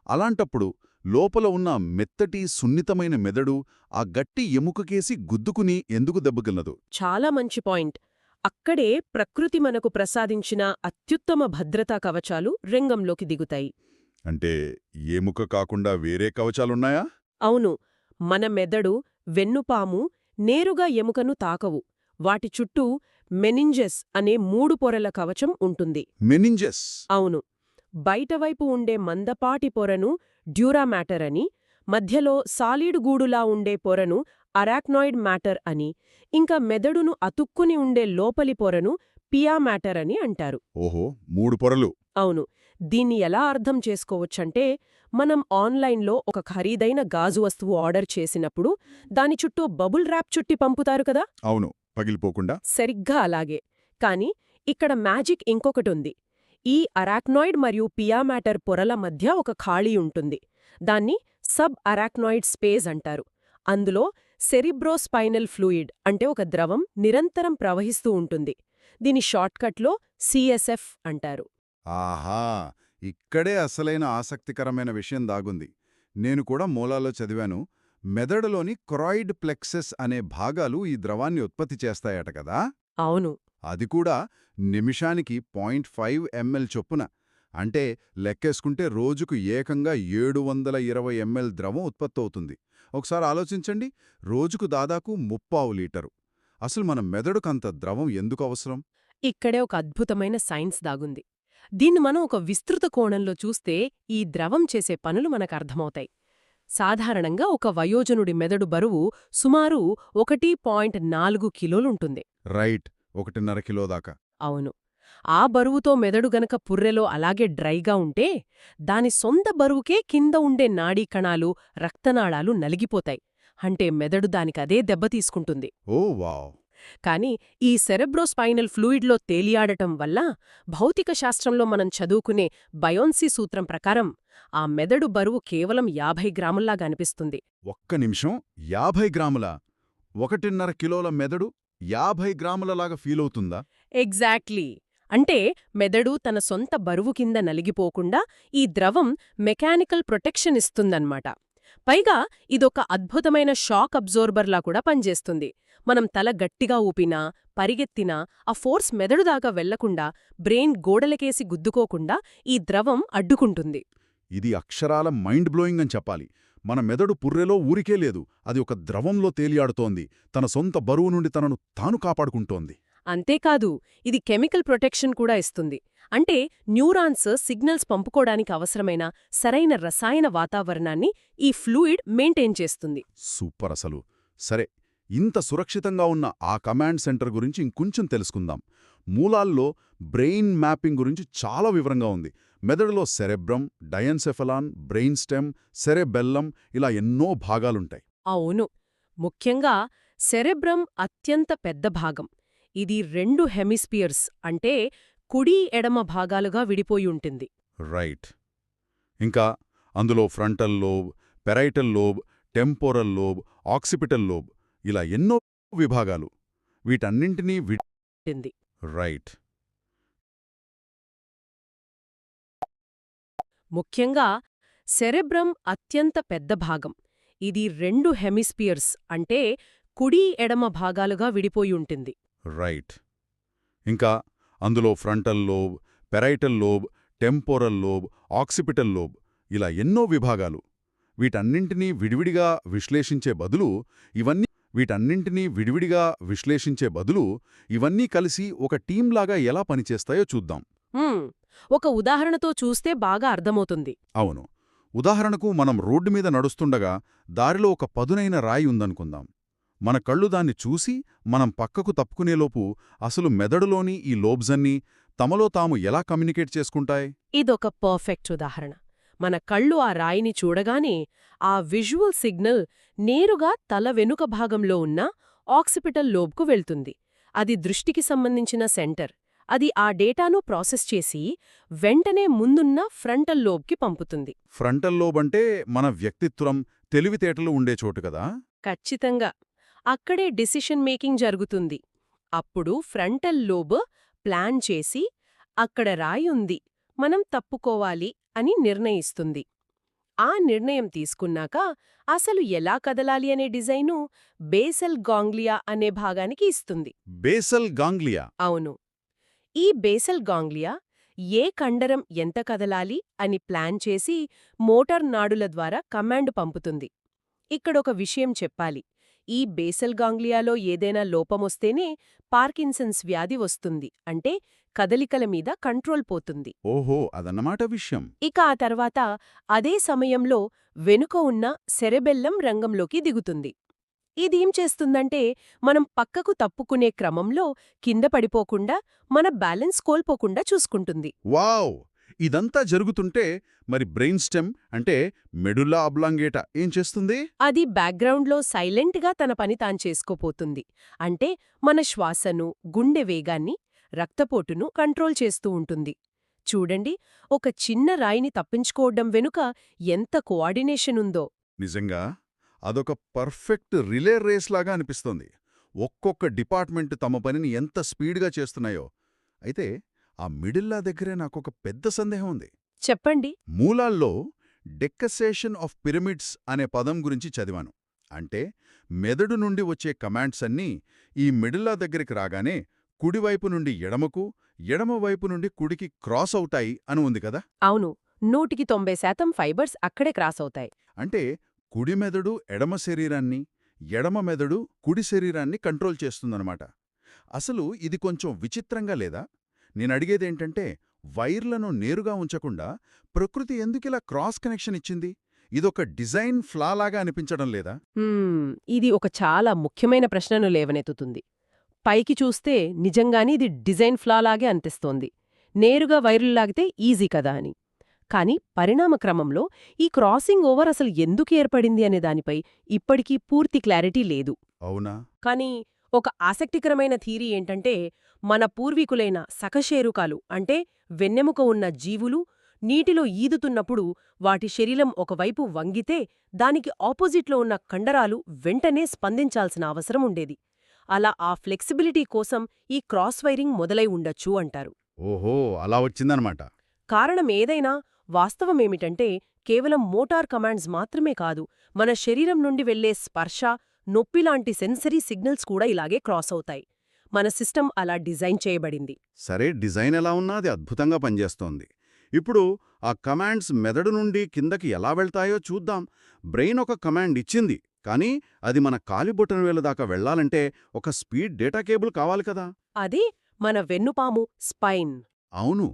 అలాంటప్పుడు లోపల ఉన్న మెత్తటి సున్నితమైన మెదడు ఆ గట్టి ఎముకకేసి గుద్దుకుని ఎందుకు దెబ్బకిల్లదు? చాలా మంచి పాయింట్. అక్కడే ప్రకృతి మనకు ప్రసాదించిన అత్యుత్తమ భద్రతా కవచాలు రంగంలోకి దిగుతాయి. అంటే ఎముక కాకుండా వేరే కవచాలున్నాయా? అవును. మన మెదడు, వెన్నుపాము నేరుగా ఎముకను తాకవు. వాటి చుట్టూ మెనింజెస్ అనే 3 పొరల కవచం ఉంటుంది. మెనింజెస్? అవును. బయటవైపు ఉండే మందపాటి పొరను డ్యూరామ్యాటర్ అని, మధ్యలో సాలిడ్ గూడులా ఉండే పొరను అరాక్నాయిడ్ మ్యాటర్ అని, ఇంకా మెదడును అతుక్కుని ఉండే లోపలి పొరను పియా మ్యాటర్ అని అంటారు. ఓహో, 3 పొరలు. అవును. దీన్ని ఎలా అర్థం చేసుకోవచ్చంటే, మనం ఆన్లైన్లో ఒక ఖరీదైన గాజు వస్తువు ఆర్డర్ చేసినప్పుడు దాని చుట్టూ బబుల్ ర్యాప్ చుట్టి పంపుతారు కదా. అవును, పగిలిపోకుండా. సరిగ్గా అలాగే. కాని ఇక్కడ మ్యాజిక్ ఇంకొకటుంది. ఈ అరాక్నాయిడ్ మరియు పియామాటర్ పొరల మధ్య ఒక ఖాళీ ఉంటుంది. దాన్ని సబ్ అరాక్నాయిడ్ స్పేస్ అంటారు. అందులో సెరిబ్రోస్పైనల్ ఫ్లూయిడ్ అంటే ఒక ద్రవం నిరంతరం ప్రవహిస్తూ ఉంటుంది. దీని షార్ట్కట్లో సిఎస్ఎఫ్ అంటారు. ఆహా, ఇక్కడే అసలైన ఆసక్తికరమైన విషయం దాగుంది. నేను కూడా మూలాల్లో చదివాను. మెదడులోని కొరాయిడ్ ప్లెక్సెస్ అనే భాగాలు ఈ ద్రవాన్ని ఉత్పత్తి చేస్తాయట కదా. అవును. అది కూడా నిమిషానికి 0.5 ml చొప్పున. అంటే లెక్కేసుకుంటే రోజుకు ఏకంగా 720 ml ద్రవం ఉత్పత్తవుతుంది. ఒకసారి ఆలోచించండి, రోజుకు దాదాపు 3/4 లీటరు. అసలు మన మెదడుకంత ద్రవం ఎందుకు అవసరం? ఇక్కడే ఒక అద్భుతమైన సైన్స్ దాగుంది. దీన్ని మనం ఒక విస్తృత కోణంలో చూస్తే ఈ ద్రవం చేసే పనులు మనకర్థమవుతాయి. సాధారణంగా ఒక వయోజనుడి మెదడు బరువు సుమారు 1.4 కిలోలుంటుంది. రైట్, 1.5 కిలో దాకా. అవును. ఆ బరువుతో మెదడు గనక పుర్రెలో అలాగే డ్రైగా ఉంటే దాని సొంత బరువుకే కింద ఉండే నాడీ కణాలు, రక్తనాళాలు నలిగిపోతాయి. అంటే మెదడు దానికదే దెబ్బతీసుకుంటుంది. ఓ వావ్. కాని ఈ సెరెబ్రోస్పైనల్ ఫ్లూయిడ్లో తేలియాడటం వల్ల భౌతిక శాస్త్రంలో మనం చదువుకునే బయోన్సీ సూత్రం ప్రకారం ఆ మెదడు బరువు కేవలం 50 గ్రాముల్లాగా అనిపిస్తుంది. ఒక్క నిమిషం, 50 గ్రాముల? 1.5 కిలోల మెదడు 50 గ్రాములలాగా ఫీలవుతుందా? ఎగ్జాక్ట్లీ. అంటే మెదడు తన సొంత బరువు కింద నలిగిపోకుండా ఈ ద్రవం మెకానికల్ ప్రొటెక్షన్ ఇస్తుందన్నమాట. పైగా ఇదొక అద్భుతమైన షాక్ అబ్జోర్బర్లా కూడా పనిచేస్తుంది. మనం తల గట్టిగా ఊపినా, పరిగెత్తినా ఆ ఫోర్స్ మెదడు దాకా వెళ్లకుండా, బ్రెయిన్ గోడలకేసి గుద్దుకోకుండా ఈ ద్రవం అడ్డుకుంటుంది. ఇది అక్షరాల మైండ్ బ్లోయింగ్ అని చెప్పాలి. మన మెదడు పుర్రెలో ఊరికే లేదు, అది ఒక ద్రవంలో తేలియాడుతోంది, తన సొంత బరువు నుండి తనను తాను కాపాడుకుంటోంది. అంతేకాదు, ఇది కెమికల్ ప్రొటెక్షన్ కూడా ఇస్తుంది. అంటే న్యూరాన్స్ సిగ్నల్స్ పంపుకోడానికి అవసరమైన సరైన రసాయన వాతావరణాన్ని ఈ ఫ్లూయిడ్ మెయింటైన్ చేస్తుంది. సూపర్ అసలు. సరే, ఇంత సురక్షితంగా ఉన్న ఆ కమాండ్ సెంటర్ గురించి ఇంకొంచెం తెలుసుకుందాం. మూలాల్లో బ్రెయిన్ మ్యాపింగ్ గురించి చాలా వివరంగా ఉంది. మెదడులో సెరెబ్రమ్, డయన్సెఫలాన్, బ్రెయిన్ స్టెమ్, సెరెబెల్లం ఇలా ఎన్నో భాగాలుంటాయి. అవును. ముఖ్యంగా సెరెబ్రమ్ అత్యంత పెద్ద భాగం. ఇది 2 హెమిస్పియర్స్ అంటే కుడి ఎడమ భాగాలుగా విడిపోయి ఉంటుంది. రైట్. ఇంకా అందులో frontal lobe, parietal lobe, temporal lobe, occipital lobe ఇలా ఎన్నో విభాగాలు. వీటన్నింటినీ ఉంటుంది. రైట్. ముఖ్యంగా సెరెబ్రమ్ అత్యంత పెద్ద భాగం. ఇది 2 హెమిస్పియర్స్ అంటే కుడి ఎడమ భాగాలుగా విడిపోయి ఉంటుంది. రైట్. ఇంకా అందులో frontal lobe, parietal lobe, temporal lobe, occipital lobe ఇలా ఎన్నో విభాగాలు. వీటన్నింటినీ విడివిడిగా ఇవన్నీ కలిసి ఒక టీంలాగా ఎలా పనిచేస్తాయో చూద్దాం. ఒక ఉదాహరణతో చూస్తే బాగా అర్థమవుతుంది. అవును. ఉదాహరణకు మనం రోడ్డు మీద నడుస్తుండగా దారిలో ఒక పదునైన రాయి ఉందనుకుందాం. మన కళ్ళు దాన్ని చూసి మనం పక్కకు తప్పుకునేలోపు అసలు మెదడులోని ఈ లోబ్జన్నీ తమలో తాము ఎలా కమ్యూనికేట్ చేసుకుంటాయి? ఇదొక పర్ఫెక్ట్ ఉదాహరణ. మన కళ్ళు ఆ రాయిని చూడగానే ఆ విజువల్ సిగ్నల్ నేరుగా తల వెనుక భాగంలో ఉన్న ఆక్సిపిటల్ లోబ్కు వెళ్తుంది. అది దృష్టికి సంబంధించిన సెంటర్. అది ఆ డేటాను ప్రాసెస్ చేసి వెంటనే ముందున్న ఫ్రంటల్ లోబ్కి పంపుతుంది. ఫ్రంటల్ లోబ్ అంటే మన వ్యక్తిత్వం, తెలివితేటలు ఉండే చోటు కదా? ఖచ్చితంగా. అక్కడే డిసిషన్ మేకింగ్ జరుగుతుంది. అప్పుడు ఫ్రంటల్ లోబ్ ప్లాన్ చేసి అక్కడ రాయి ఉంది, మనం తప్పుకోవాలి అని నిర్ణయిస్తుంది. ఆ నిర్ణయం తీసుకున్నాక అసలు ఎలా కదలాలి అనే డిజైను బేసల్ గాంగ్లియా అనే భాగానికి ఇస్తుంది. Basal ganglia. అవును. ఈ బేసల్ గాంగ్లియా ఏ కండరం ఎంత కదలాలి అని ప్లాన్ చేసి మోటార్ నాడుల ద్వారా కమాండ్ పంపుతుంది. ఇక్కడొక విషయం చెప్పాలి. ఈ బేసల్ గాంగ్లియాలో ఏదైనా లోపమొస్తేనే పార్కిన్సన్స్ వ్యాధి వస్తుంది. అంటే కదలికల మీద కంట్రోల్ పోతుంది. ఓహో, అదన్నమాట విషయం. ఇక ఆ తర్వాత అదే సమయంలో వెనుక ఉన్న సెరెబెల్లం రంగంలోకి దిగుతుంది. ఇదేం చేస్తుందంటే మనం పక్కకు తప్పుకునే క్రమంలో కింద పడిపోకుండా మన బ్యాలెన్స్ కోల్పోకుండా చూసుకుంటుంది. వావ్! ఇదంతా జరుగుతుంటే మరి బ్రెయిన్ స్టెమ్ అంటే మెడుల్లా అబ్లాంగేటా ఏం చేస్తుంది? అది బ్యాక్గ్రౌండ్లో సైలెంట్గా తన పని తాను చేసుకోపోతుంది. అంటే మన శ్వాసను, గుండె వేగాన్ని, రక్తపోటును కంట్రోల్ చేస్తూ ఉంటుంది. చూడండి, ఒక చిన్న రాయిని తప్పించుకోవడం వెనుక ఎంత కోఆర్డినేషన్ ఉందో. నిజంగా అదొక పర్ఫెక్ట్ రిలే రేస్ లాగా అనిపిస్తోంది. ఒక్కొక్క డిపార్ట్మెంట్ తమ పనిని ఎంత స్పీడ్గా చేస్తున్నాయో. అయితే ఆ మిడిల్లా దగ్గరే నాకొక పెద్ద సందేహం ఉంది. చెప్పండి. మూలాల్లో డెక్కసేషన్ ఆఫ్ పిరమిడ్స్ అనే పదం గురించి చదివాను. అంటే మెదడు నుండి వచ్చే కమాండ్స్ అన్నీ ఈ మిడిల్లా దగ్గరికి రాగానే కుడివైపు నుండి ఎడమకు, ఎడమవైపు నుండి కుడికి క్రాస్ అవుతాయి అని ఉంది కదా? అవును. 190% ఫైబర్స్ అక్కడే క్రాస్ అవుతాయి. అంటే కుడి మెదడు ఎడమ శరీరాన్ని, ఎడమ మెదడు కుడి శరీరాన్ని కంట్రోల్ చేస్తుందన్నమాట. అసలు ఇది కొంచెం విచిత్రంగా లేదా? నేనడిగేదేంటంటే వైర్లను నేరుగా ఉంచకుండా ప్రకృతి ఎందుకిలా క్రాస్ కనెక్షన్ ఇచ్చింది? ఇదొక డిజైన్ ఫ్లాలాగా అనిపించడం లేదా? ఇది ఒక చాలా ముఖ్యమైన ప్రశ్నను లేవనెత్తుతుంది. పైకి చూస్తే నిజంగానే ఇది డిజైన్ ఫ్లాలాగే అనిపిస్తోంది. నేరుగా వైర్లు లాగితే ఈజీ కదా అని. కానీ పరిణామక్రమంలో ఈ క్రాసింగ్ ఓవర్ అసలు ఎందుకు ఏర్పడింది అనే దానిపై ఇప్పటికీ పూర్తి క్లారిటీ లేదు. అవునా? కానీ ఒక ఆసక్తికరమైన థీరీ ఏంటంటే మన పూర్వీకులైన సకశేరుకాలు అంటే వెన్నెముక ఉన్న జీవులు నీటిలో ఈదుతున్నప్పుడు వాటి శరీరం ఒకవైపు వంగితే దానికి ఆపోజిట్లో ఉన్న కండరాలు వెంటనే స్పందించాల్సిన అవసరం ఉండేది. అలా ఆ ఫ్లెక్సిబిలిటీ కోసం ఈ క్రాస్ వైరింగ్ మొదలై ఉండొచ్చు అంటారు. ఓహో, అలా వచ్చిందనమాట. కారణం ఏదైనా వాస్తవమేమిటంటే కేవలం మోటార్ కమాండ్స్ మాత్రమే కాదు, మన శరీరం నుండి వెళ్లే స్పర్శ, నొప్పిలాంటి సెన్సరీ సిగ్నల్స్ కూడా ఇలాగే క్రాస్ అవుతాయి. మన సిస్టమ్ అలా డిజైన్ చేయబడింది. సరే, డిజైన్ ఎలా ఉన్నా అది అద్భుతంగా పనిచేస్తోంది. ఇప్పుడు ఆ కమాండ్స్ మెదడు నుండి కిందకి ఎలా వెళ్తాయో చూద్దాం. బ్రెయిన్ ఒక కమాండ్ ఇచ్చింది, కానీ అది మన కాలి బొటనవేలు దాకా వెళ్లాలంటే ఒక స్పీడ్ డేటా కేబుల్ కావాలి కదా? అది మన వెన్నుపాము స్పైన్. అవును.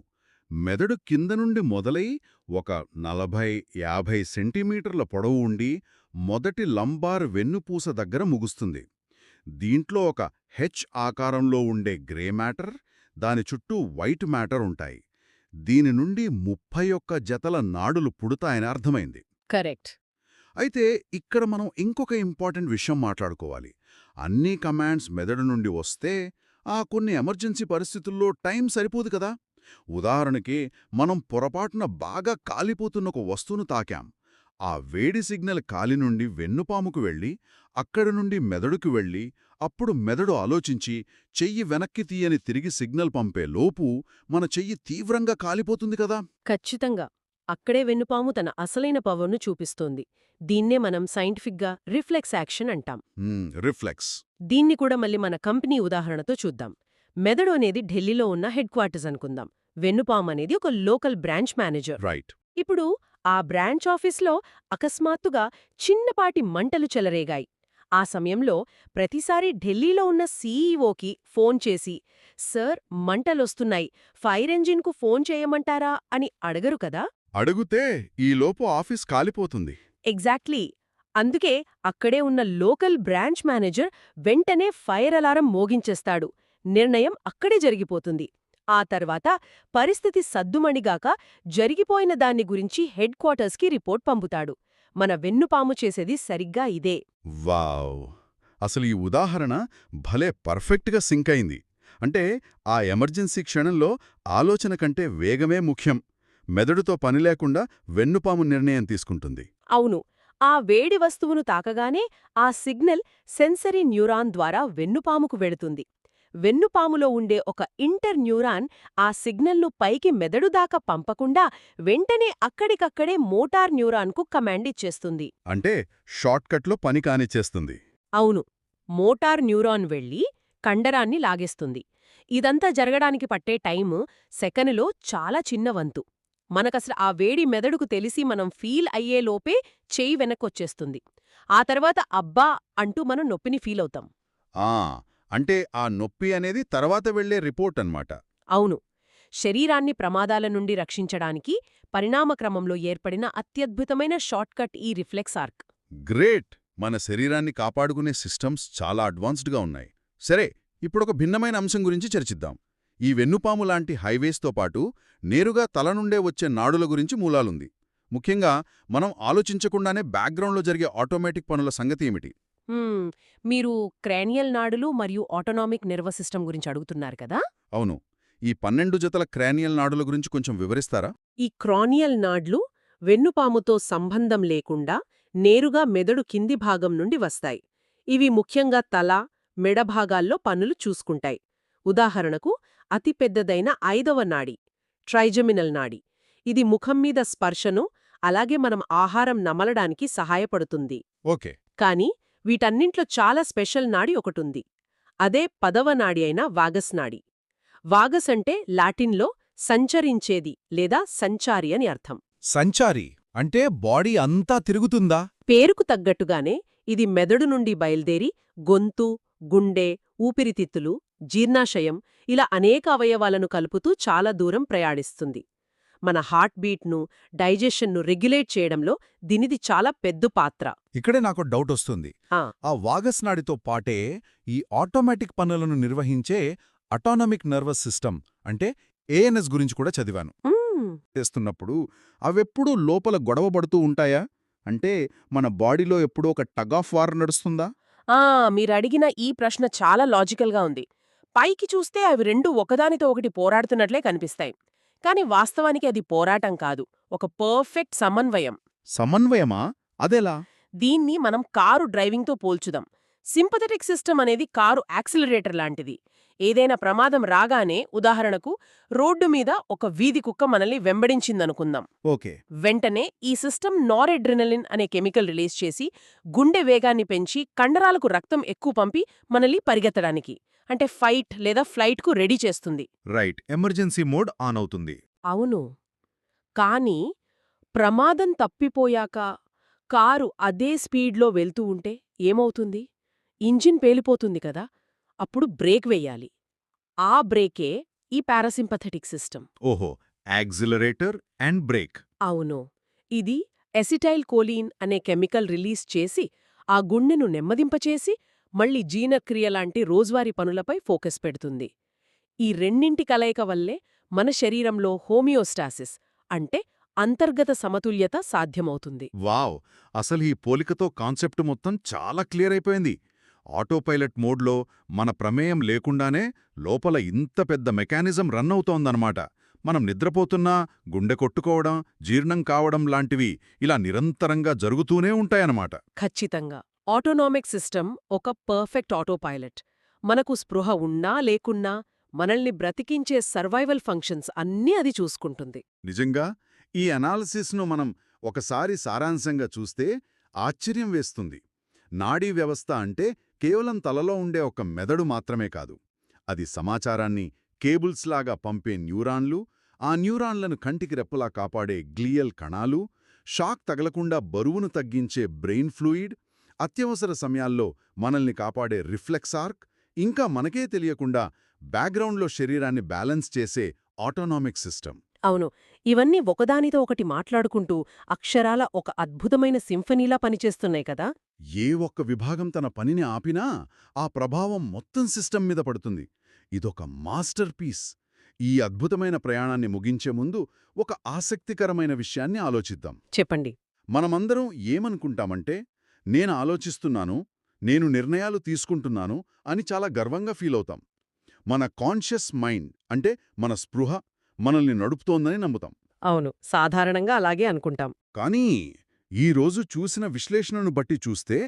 మెదడు కింద నుండి మొదలై ఒక 40-50 సెంటీమీటర్ల పొడవు ఉండి మొదటి లంబార్ వెన్నుపూస దగ్గర ముగుస్తుంది. దీంట్లో ఒక హెచ్ ఆకారంలో ఉండే గ్రే మ్యాటర్, దాని చుట్టూ వైట్ మ్యాటర్ ఉంటాయి. దీని నుండి 31 జతల నాడులు పుడతాయని అర్థమైంది. కరెక్ట్. అయితే ఇక్కడ మనం ఇంకొక ఇంపార్టెంట్ విషయం మాట్లాడుకోవాలి. అన్ని కమాండ్స్ మెదడు నుండి వస్తే కొన్ని ఎమర్జెన్సీ పరిస్థితుల్లో టైం సరిపోదు కదా. ఉదాహరణకి మనం పొరపాటున బాగా కాలిపోతున్న ఒక వస్తువును తాకాం. ఆ వేడి సిగ్నల్ కాలి నుండి వెన్నుపాముకు వెళ్ళి, అక్కడి నుండి మెదడుకు వెళ్ళి, అప్పుడు మెదడు ఆలోచించి చెయ్యి వెనక్కి తీయని తిరిగి సిగ్నల్ పంపే లోపు మన చెయ్యి తీవ్రంగా కాలిపోతుంది కదా. ఖచ్చితంగా. అక్కడే వెన్నుపాము తన అసలైన పవర్ను చూపిస్తోంది. దీన్నే మనం సైంటిఫిక్గా రిఫ్లెక్స్ యాక్షన్ అంటాం. రిఫ్లెక్స్. దీన్ని కూడా మళ్ళీ మన కంపెనీ ఉదాహరణతో చూద్దాం. మెదడు అనేది ఢిల్లీలో ఉన్న హెడ్ క్వార్టర్స్ అనుకుందాం. వెన్నుపాము అనేది ఒక లోకల్ బ్రాంచ్ మేనేజర్. రైట్. ఇప్పుడు ఆ బ్రాంచ్ ఆఫీస్లో అకస్మాత్తుగా చిన్నపాటి మంటలు చెలరేగాయి. ఆ సమయంలో ప్రతిసారి ఢిల్లీలో ఉన్న సీఈఓకి ఫోన్ చేసి, "సర్, మంటలొస్తున్నాయి, ఫైర్ ఎంజిన్కు ఫోన్ చేయమంటారా?" అని అడగరు కదా. అడుగుతే ఈలోపు ఆఫీస్ కాలిపోతుంది. ఎగ్జాక్ట్లీ. అందుకే అక్కడే ఉన్న లోకల్ బ్రాంచ్ మేనేజర్ వెంటనే ఫైర్ అలారం మోగించేస్తాడు. నిర్ణయం అక్కడే జరిగిపోతుంది. ఆ తర్వాత పరిస్థితి సద్దుమణిగాక జరిగిపోయిన దాన్ని గురించి హెడ్ క్వార్టర్స్కి రిపోర్ట్ పంపుతాడు. మన వెన్నుపాము చేసేది సరిగ్గా ఇదే. వావ్! అసలు ఈ ఉదాహరణ భలే పర్ఫెక్ట్గా సింక్ అయింది. అంటే ఆ ఎమర్జెన్సీ క్షణంలో ఆలోచన కంటే వేగమే ముఖ్యం. మెదడుతో పని లేకుండా వెన్నుపాము నిర్ణయం తీసుకుంటుంది. అవును. ఆ వేడి వస్తువును తాకగానే ఆ సిగ్నల్ సెన్సరీ న్యూరాన్ ద్వారా వెన్నుపాముకు వెడుతుంది. వెన్నుపాములో ఉండే ఒక ఇంటర్ న్యూరాన్ ఆ సిగ్నల్ను పైకి మెదడు దాకా పంపకుండా వెంటనే అక్కడికక్కడే మోటార్ న్యూరాన్కు కమాండ్ ఇచ్చేస్తుంది. అంటే షార్ట్కట్లో పని కానిచ్చేస్తుంది. అవును. మోటార్ న్యూరాన్ వెళ్ళి కండరాన్ని లాగేస్తుంది. ఇదంతా జరగడానికి పట్టే టైము సెకనులో చాలా చిన్న వంతు. మనకసలు ఆ వేడి మెదడుకు తెలిసి మనం ఫీల్ అయ్యేలోపే చెయ్యి వెనక్కొచ్చేస్తుంది. ఆ తర్వాత అబ్బా అంటూ మనం నొప్పిని ఫీలవుతాం. అంటే ఆ నొప్పి అనేది తర్వాత వెళ్లే రిపోర్ట్ అన్నమాట. అవును. శరీరాన్ని ప్రమాదాల నుండి రక్షించడానికి పరిణామక్రమంలో ఏర్పడిన అత్యద్భుతమైన షార్ట్కట్ ఈ రిఫ్లెక్స్ ఆర్క్. గ్రేట్! మన శరీరాన్ని కాపాడుకునే సిస్టమ్స్ చాలా అడ్వాన్స్డ్గా ఉన్నాయి. సరే, ఇప్పుడొక భిన్నమైన అంశం గురించి చర్చిద్దాం. ఈ వెన్నుపాము లాంటి హైవేస్తో పాటు నేరుగా తల నుండే వచ్చే నాడుల గురించి మూలాలుంది. ముఖ్యంగా మనం ఆలోచించకుండానే బ్యాక్గ్రౌండ్లో జరిగే ఆటోమేటిక్ పనుల సంగతి ఏమిటి? మీరు క్రానియల్ నాడులు మరియు ఆటోనామిక్ నర్వస్ సిస్టమ్ గురించి అడుగుతున్నారు కదా. అవును. ఈ 12 జతల క్రానియల్ నాడుల గురించి కొంచెం వివరిస్తారా? ఈ క్రానియల్ నాడ్లు వెన్నుపాముతో సంబంధం లేకుండా నేరుగా మెదడు కింది భాగం నుండి వస్తాయి. ఇవి ముఖ్యంగా తల, మెడ భాగాల్లో పనులు చూసుకుంటాయి. ఉదాహరణకు అతిపెద్దదైన 5వ నాడి, ట్రైజెమినల్ నాడి. ఇది ముఖం మీద స్పర్శను, అలాగే మనం ఆహారం నమలడానికి సహాయపడుతుంది. ఓకే. కాని వీటన్నింట్లో చాలా స్పెషల్ నాడి ఒకటుంది. అదే 10వ నాడి అయిన వాగస్ నాడి. వాగస్ అంటే లాటిన్లో సంచరించేది లేదా సంచారి అని అర్థం. సంచారి అంటే బాడీ అంతా తిరుగుతుందా? పేరుకు తగ్గట్టుగానే ఇది మెదడు నుండి బయల్దేరి గొంతు, గుండె, ఊపిరితిత్తులు, జీర్ణాశయం ఇలా అనేక అవయవాలను కలుపుతూ చాలా దూరం ప్రయాణిస్తుంది. మన హార్ట్ బీట్ను, డైజెషన్ను రెగ్యులేట్ చేయడంలో దీనిది చాలా పెద్ద పాత్ర. ఇక్కడే నాకు డౌట్ వస్తుంది. ఆ వాగస్ నాడితో పాటే ఈ ఆటోమేటిక్ పనులను నిర్వహించే అటానమిక్ నర్వస్ సిస్టమ్ అంటే ఏఎన్ఎస్ గురించి కూడా చదివాను. చేస్తున్నప్పుడు అవెప్పుడూ లోపల గొడవబడుతూ ఉంటాయా? అంటే మన బాడీలో ఎప్పుడూ ఒక టగ్ ఆఫ్ వార్ నడుస్తుందా? మీరడిగిన ఈ ప్రశ్న చాలా లాజికల్గా ఉంది. పైకి చూస్తే అవి రెండు ఒకదానితో ఒకటి పోరాడుతున్నట్లే కనిపిస్తాయి. కాని వాస్తవానికి అది పోరాటం కాదు, ఒక పర్ఫెక్ట్ సమన్వయం. సమన్వయమా? అదెలా? దీన్ని మనం కారు డ్రైవింగ్తో పోల్చుదాం. సింపథెటిక్ సిస్టమ్ అనేది కారు యాక్సిలరేటర్ లాంటిది. ఏదైనా ప్రమాదం రాగానే, ఉదాహరణకు రోడ్డు మీద ఒక వీధి కుక్క మనల్ని వెంబడించిందనుకుందాం. ఓకే. వెంటనే ఈ సిస్టమ్ నారెడ్రినలిన్ అనే కెమికల్ రిలీజ్ చేసి గుండె వేగాన్ని పెంచి కండరాలకు రక్తం ఎక్కువ పంపి మనల్ని పరిగెత్తడానికి, అంటే ఫైట్ లేదా ఫ్లైట్కు రెడీ చేస్తుంది. రైట్, ఎమర్జెన్సీ మోడ్ ఆన్ అవుతుంది. అవును. కానీ ప్రమాదం తప్పిపోయాక కారు అదే స్పీడ్లో వెళ్తూ ఉంటే ఏమవుతుంది? ఇంజిన్ పేలిపోతుంది కదా. అప్పుడు బ్రేక్ వెయ్యాలి. ఆ బ్రేకే ఈ పారాసింపథెటిక్ సిస్టమ్. ఓహో, యాక్సిలరేటర్ అండ్ బ్రేక్. అవును. ఇది ఎసిటైల్ కోలీన్ అనే కెమికల్ రిలీజ్ చేసి ఆ గుండెను నెమ్మదింపచేసి మళ్లీ జీర్ణక్రియలాంటి రోజువారీ పనులపై ఫోకస్ పెడుతుంది. ఈ రెండింటి కలయిక వల్లే మన శరీరంలో హోమియోస్టాసిస్ అంటే అంతర్గత సమతుల్యత సాధ్యమవుతుంది. వావ్! అసలు ఈ పోలికతో కాన్సెప్ట్ మొత్తం చాలా క్లియర్ అయిపోయింది. ఆటోపైలట్ మోడ్లో మన ప్రమేయం లేకుండానే లోపల ఇంత పెద్ద మెకానిజం రన్ అవుతోందన్నమాట. మనం నిద్రపోతున్నా గుండె కొట్టుకోవడం, జీర్ణం కావడం లాంటివి ఇలా నిరంతరంగా జరుగుతూనే ఉంటాయన్నమాట. ఖచ్చితంగా. ఆటోనామిక్ సిస్టమ్ ఒక పర్ఫెక్ట్ ఆటోపైలట్. మనకు స్పృహ ఉన్నా లేకున్నా మనల్ని బ్రతికించే సర్వైవల్ ఫంక్షన్స్ అన్నీ అది చూసుకుంటుంది. నిజంగా ఈ అనాలిసిస్ను మనం ఒకసారి సారాంశంగా చూస్తే ఆశ్చర్యం వేస్తుంది. నాడీ వ్యవస్థ అంటే కేవలం తలలో ఉండే ఒక మెదడు మాత్రమే కాదు. అది సమాచారాన్ని కేబుల్స్లాగా పంపే న్యూరాన్లు, ఆ న్యూరాన్లను కంటికి రెప్పలా కాపాడే గ్లియల్ కణాలు, షాక్ తగలకుండా బరువును తగ్గించే బ్రెయిన్ ఫ్లూయిడ్, అత్యవసర సమయాల్లో మనల్ని కాపాడే రిఫ్లెక్స్ ఆర్క్, ఇంకా మనకే తెలియకుండా బ్యాక్గ్రౌండ్లో శరీరాన్ని బ్యాలెన్స్ చేసే ఆటోనామిక్ సిస్టమ్. అవును, ఇవన్నీ ఒకదానితో ఒకటి మాట్లాడుకుంటూ అక్షరాల ఒక అద్భుతమైన సింఫనీలా పనిచేస్తున్నాయి కదా. ఏ ఒక్క విభాగం తన పనిని ఆపినా ఆ ప్రభావం మొత్తం సిస్టమ్ మీద పడుతుంది. ఇదొక మాస్టర్ పీస్. ఈ అద్భుతమైన ప్రయాణాన్ని ముగించే ముందు ఒక ఆసక్తికరమైన విషయాన్ని ఆలోచిద్దాం. చెప్పండి. మనమందరం ఏమనుకుంటామంటే, నేను ఆలోచిస్తున్నాను, నేను నిర్ణయాలు తీసుకుంటున్నాను అని చాలా గర్వంగా ఫీలవుతాం. మన కాన్షియస్ మైండ్ అంటే మన స్పృహ మనల్ని నడుపుతోందని నమ్ముతాం. అవును, సాధారణంగా అలాగే అనుకుంటాం. కానీ ఈరోజు చూసిన విశ్లేషణను బట్టి చూస్తే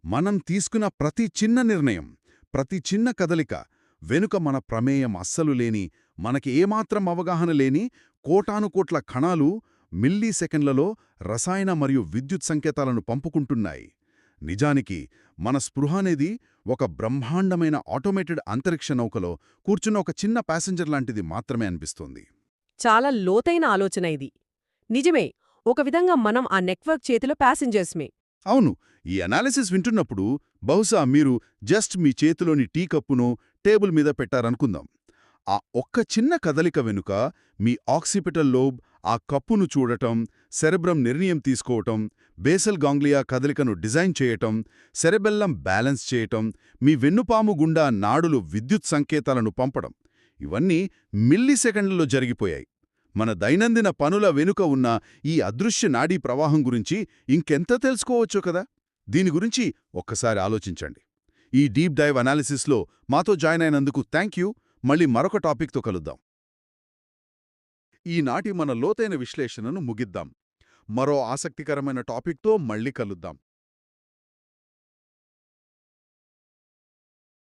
మనం తీసుకున్న ప్రతి చిన్న నిర్ణయం, ప్రతి చిన్న కదలిక వెనుక మన ప్రమేయం అస్సలు లేని, మనకి ఏమాత్రం అవగాహన లేని కోటానుకోట్ల కణాలు మిల్లీ సెకండ్లలో రసాయన మరియు విద్యుత్ సంకేతాలను పంపుకుంటున్నాయి. నిజానికి మన స్పృహ అనేది ఒక బ్రహ్మాండమైన ఆటోమేటెడ్ అంతరిక్ష నౌకలో కూర్చున్న ఒక చిన్న ప్యాసింజర్ లాంటిది మాత్రమే అనిపిస్తోంది. చాలా లోతైన ఆలోచన ఇది. నిజమే, ఒక విధంగా మనం ఆ నెట్వర్క్ చేతిలో ప్యాసింజర్స్మే. అవును, ఈ అనాలిసిస్ వింటున్నప్పుడు బహుశా మీరు జస్ట్ మీ చేతిలోని టీ కప్పును టేబుల్ మీద పెట్టారనుకుందాం. ఆ ఒక్క చిన్న కదలిక వెనుక మీ ఆక్సిపిటల్ లోబ్ ఆ కప్పును చూడటం, సెరెబ్రం నిర్ణయం తీసుకోవటం, బేసల్ గాంగ్లియా కదలికను డిజైన్ చేయటం, సెరెబెల్లం బ్యాలెన్స్ చేయటం, మీ వెన్నుపాము గుండా నాడులు విద్యుత్ సంకేతాలను పంపడం, ఇవన్నీ మిల్లీసెకండ్లలో జరిగిపోయాయి. మన దైనందిన పనుల వెనుక ఉన్న ఈ అదృశ్య నాడీ ప్రవాహం గురించి ఇంకెంత తెలుసుకోవచ్చో కదా. దీని గురించి ఒక్కసారి ఆలోచించండి. ఈ డీప్ డైవ్ అనాలిసిస్లో మాతో జాయిన్ అయినందుకు థ్యాంక్ యూ. మళ్ళీ మరొక టాపిక్తో కలుద్దాం. ఈనాటి మన లోతైన విశ్లేషణను ముగిద్దాం. మరో ఆసక్తికరమైన టాపిక్తో మళ్ళీ కలుద్దాం.